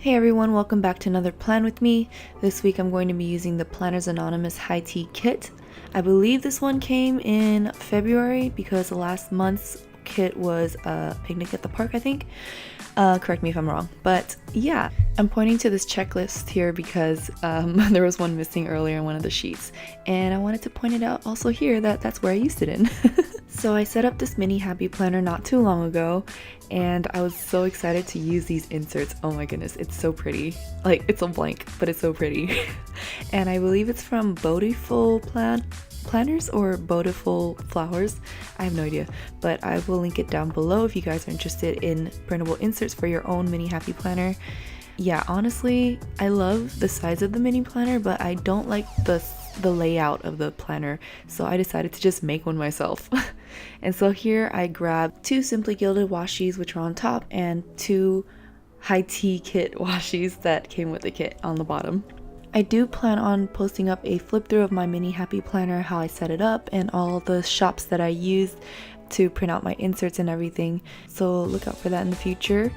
Hey everyone, welcome back to another plan with me. This week I'm going to be using the Planners Anonymous High Tea Kit. I believe this one came in February because last month's kit was a picnic at the park, I think. Correct me if I'm wrong, but yeah. I'm pointing to this checklist here because there was one missing earlier in one of the sheets, and I wanted to point it out also here that that's where I used it in. So I set up this mini happy planner not too long ago, and I was so excited to use these inserts. Oh my goodness, it's so pretty. Like, it's a blank, but it's so pretty. And I believe it's from Bowtiful planners or Bowtiful Fleurs. I have no idea, but I will link it down below if you guys are interested in printable inserts for your own mini happy planner. Yeah, honestly, I love the size of the mini planner, but I don't like the layout of the planner, so I decided to just make one myself. And so here I grabbed 2 Simply Gilded washies, which are on top, and 2 High Tea Kit washies that came with the kit on the bottom. I do plan on posting up a flip through of my mini happy planner, how I set it up, and all the shops that I used to print out my inserts and everything, so look out for that in the future.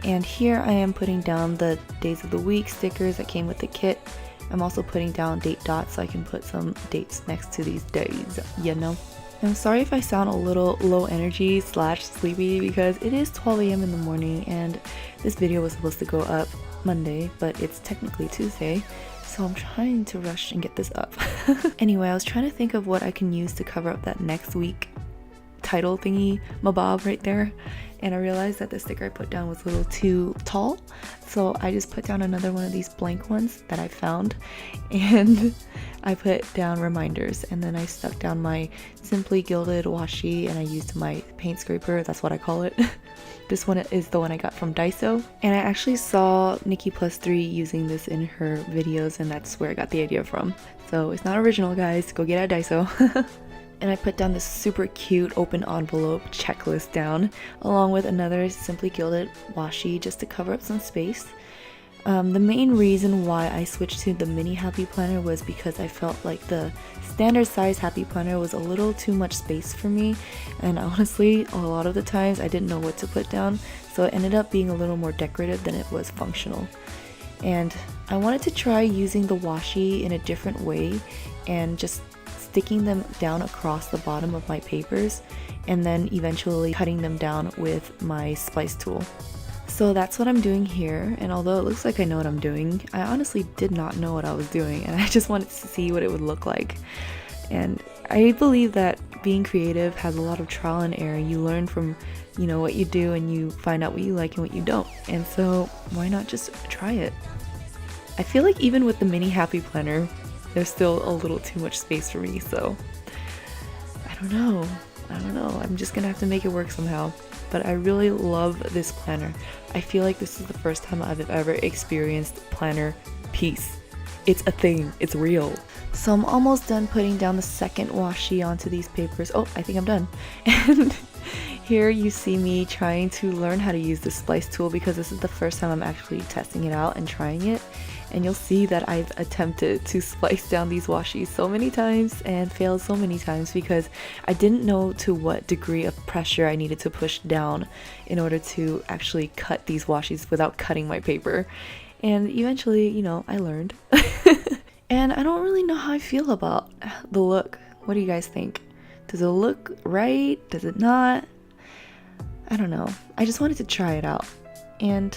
And here I am putting down the days of the week stickers that came with the kit. I'm also putting down date dots so I can put some dates next to these days, you know. I'm sorry if I sound a little low energy / sleepy because it is 12 a.m. in the morning and this video was supposed to go up Monday, but it's technically Tuesday, so I'm trying to rush and get this up. Anyway, I was trying to think of what I can use to cover up that next week title thingy mabob right there, and I realized that the sticker I put down was a little too tall, so I just put down another one of these blank ones that I found, and I put down reminders, and then I stuck down my Simply Gilded washi and I used my paint scraper, that's what I call it. This one is the one I got from Daiso, and I actually saw Nikki+3 using this in her videos, and that's where I got the idea from. So it's not original, guys, go get it at Daiso. And I put down this super cute open envelope checklist down, along with another Simply Gilded washi just to cover up some space. The main reason why I switched to the mini happy planner was because I felt like the standard size happy planner was a little too much space for me, and honestly a lot of the times I didn't know what to put down, so it ended up being a little more decorative than it was functional. And I wanted to try using the washi in a different way and just sticking them down across the bottom of my papers and then eventually cutting them down with my splice tool. So that's what I'm doing here, and although it looks like I know what I'm doing, I honestly did not know what I was doing, and I just wanted to see what it would look like. And I believe that being creative has a lot of trial and error. You learn from, you know, what you do, and you find out what you like and what you don't, and so why not just try it? I feel like even with the mini happy planner there's still a little too much space for me, so I don't know, I'm just gonna have to make it work somehow. But I really love this planner. I feel like this is the first time I've ever experienced planner peace. It's a thing, it's real. So I'm almost done putting down the second washi onto these papers. Oh, I think I'm done. And here you see me trying to learn how to use the splice tool because this is the first time I'm actually testing it out and trying it. And you'll see that I've attempted to splice down these washis so many times and failed so many times because I didn't know to what degree of pressure I needed to push down in order to actually cut these washis without cutting my paper. And eventually, you know, I learned. And I don't really know how I feel about the look. What do you guys think? Does it look right? Does it not? I don't know. I just wanted to try it out. And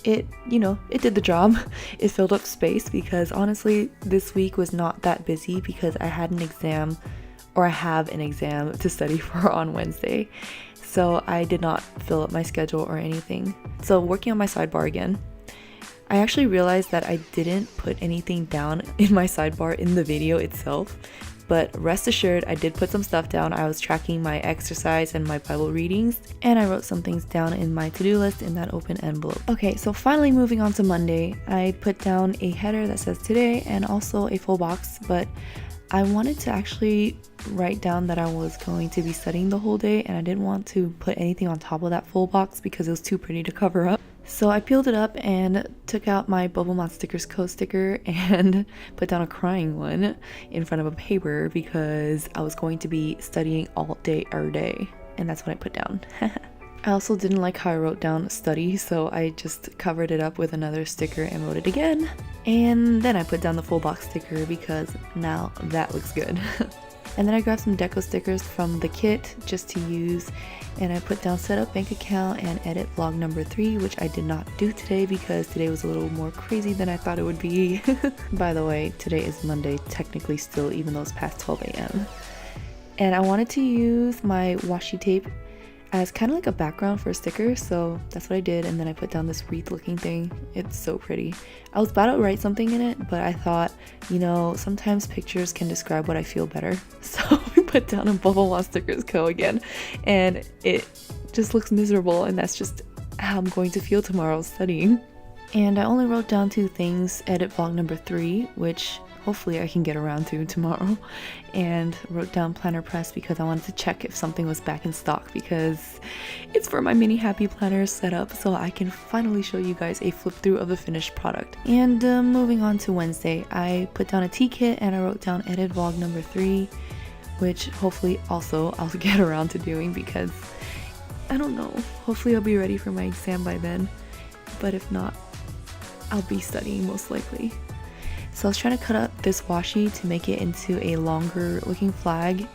it, you know, it did the job. It filled up space because honestly this week was not that busy because I had an exam, or I have an exam to study for on Wednesday, so I did not fill up my schedule or anything. So working on my sidebar again, I actually realized that I didn't put anything down in my sidebar in the video itself, but rest assured I did put some stuff down. I was tracking my exercise and my Bible readings, and I wrote some things down in my to-do list in that open envelope. Okay, so finally moving on to Monday, I put down a header that says today and also a full box, but I wanted to actually write down that I was going to be studying the whole day, and I didn't want to put anything on top of that full box because it was too pretty to cover up. So I peeled it up and took out my Bubblemonstickersco sticker and put down a crying one in front of a paper because I was going to be studying all day every day, and that's what I put down. I also didn't like how I wrote down study, so I just covered it up with another sticker and wrote it again. And then I put down the full box sticker because now that looks good. And then I grabbed some deco stickers from the kit just to use, and I put down set up bank account and edit vlog number 3, which I did not do today because today was a little more crazy than I thought it would be. By the way, today is Monday technically still, even though it's past 12 a.m. And I wanted to use my washi tape as kind of like a background for a sticker, so that's what I did. And then I put down this wreath looking thing. It's so pretty. I was about to write something in it, but I thought, you know, sometimes pictures can describe what I feel better. So we put down a Bubblemonstickersco again, and it just looks miserable, and that's just how I'm going to feel tomorrow studying. And I only wrote down 2 things: edit vlog number 3, which hopefully I can get around to tomorrow, and wrote down planner press because I wanted to check if something was back in stock, because it's for my mini happy planner setup, so I can finally show you guys a flip through of the finished product. And moving on to Wednesday, I put down a tea kit and I wrote down edit vlog number 3, which hopefully also I'll get around to doing because I don't know, hopefully I'll be ready for my exam by then, but if not, I'll be studying most likely. So I was trying to cut up this washi to make it into a longer looking flag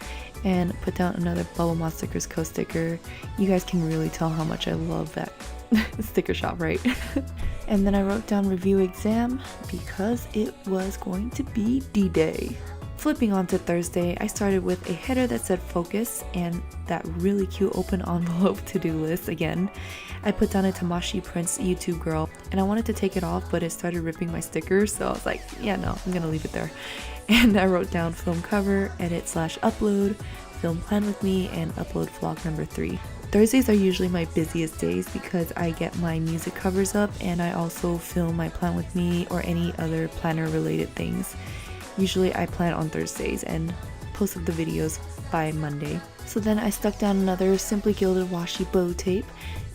and put down another Bubblemonstickersco sticker. You guys can really tell how much I love that sticker shop, right? And then I wrote down review exam because it was going to be D-Day. Flipping on to Thursday, I started with a header that said focus and that really cute open envelope to-do list again. I put down a Tamashi Prints YouTube girl, and I wanted to take it off, but it started ripping my stickers, so I was like, yeah, no, I'm gonna leave it there. And I wrote down film cover, edit/upload, film plan with me, and upload vlog number 3. Thursdays are usually my busiest days because I get my music covers up and I also film my plan with me or any other planner related things. Usually I plan on Thursdays and post up the videos by Monday. So then I stuck down another Simply Gilded washi bow tape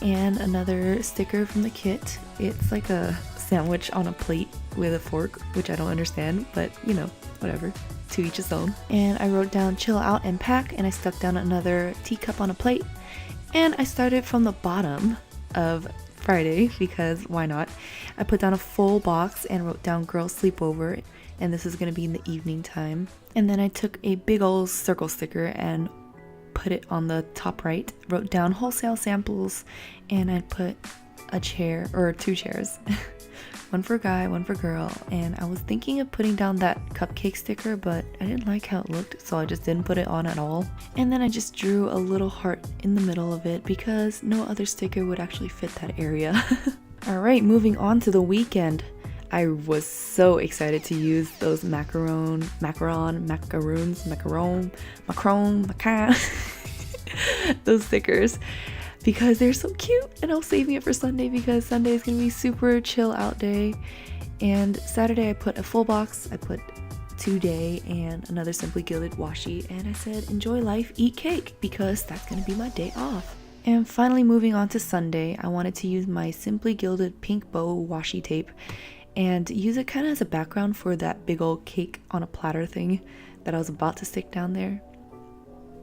and another sticker from the kit. It's like a sandwich on a plate with a fork, which I don't understand, but you know, whatever, to each his own. And I wrote down chill out and pack, and I stuck down another teacup on a plate. And I started from the bottom of Friday because why not? I put down a full box and wrote down girl sleepover, and this is going to be in the evening time. And then I took a big old circle sticker and put it on the top right, wrote down wholesale samples, and I put a chair or 2 chairs. One for guy, one for girl, and I was thinking of putting down that cupcake sticker, but I didn't like how it looked, so I just didn't put it on at all. And then I just drew a little heart in the middle of it because no other sticker would actually fit that area. Alright, moving on to the weekend. I was so excited to use those macaron, those stickers because they're so cute, and I was saving it for Sunday because Sunday is gonna be super chill out day. And Saturday I put a full box, I put 2 day and another Simply Gilded washi, and I said enjoy life, eat cake, because that's gonna be my day off. And finally, moving on to Sunday, I wanted to use my Simply Gilded pink bow washi tape and use it kind of as a background for that big old cake on a platter thing that I was about to stick down there.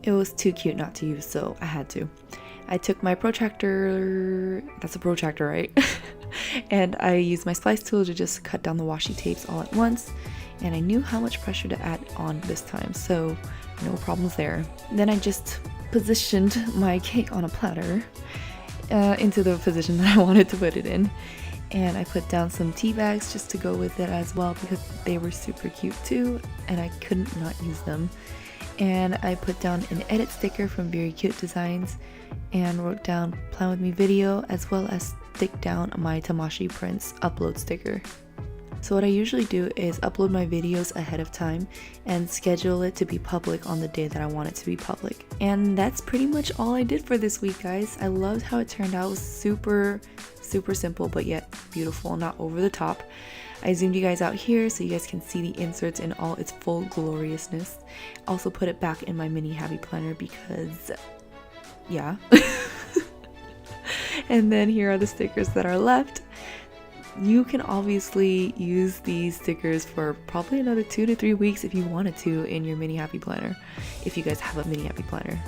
It was too cute not to use, so I had to. I took my protractor, that's a protractor, right? And I used my splice tool to just cut down the washi tapes all at once, and I knew how much pressure to add on this time, so no problems there. Then I just positioned my cake on a platter into the position that I wanted to put it in. And I put down some tea bags just to go with it as well because they were super cute too, and I couldn't not use them. And I put down an edit sticker from Viri Cute Designs and wrote down plan with me video, as well as stick down my Tamashi Prints upload sticker. So what I usually do is upload my videos ahead of time and schedule it to be public on the day that I want it to be public. And that's pretty much all I did for this week, guys. I loved how it turned out. It was super simple, but yet beautiful, not over the top. I zoomed you guys out here so you guys can see the inserts in all its full gloriousness. Also put it back in my mini happy planner because yeah. And then here are the stickers that are left. You can obviously use these stickers for probably another 2 to 3 weeks if you wanted to in your mini happy planner, if you guys have a mini happy planner.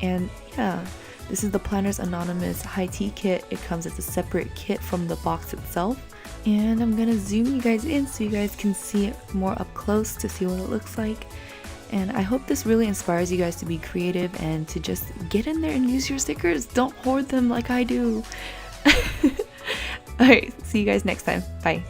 And yeah, This is the Planners Anonymous High Tea Kit. It comes as a separate kit from the box itself. And I'm gonna zoom you guys in so you guys can see it more up close to see what it looks like. And I hope this really inspires you guys to be creative and to just get in there and use your stickers. Don't hoard them like I do. Alright, see you guys next time. Bye.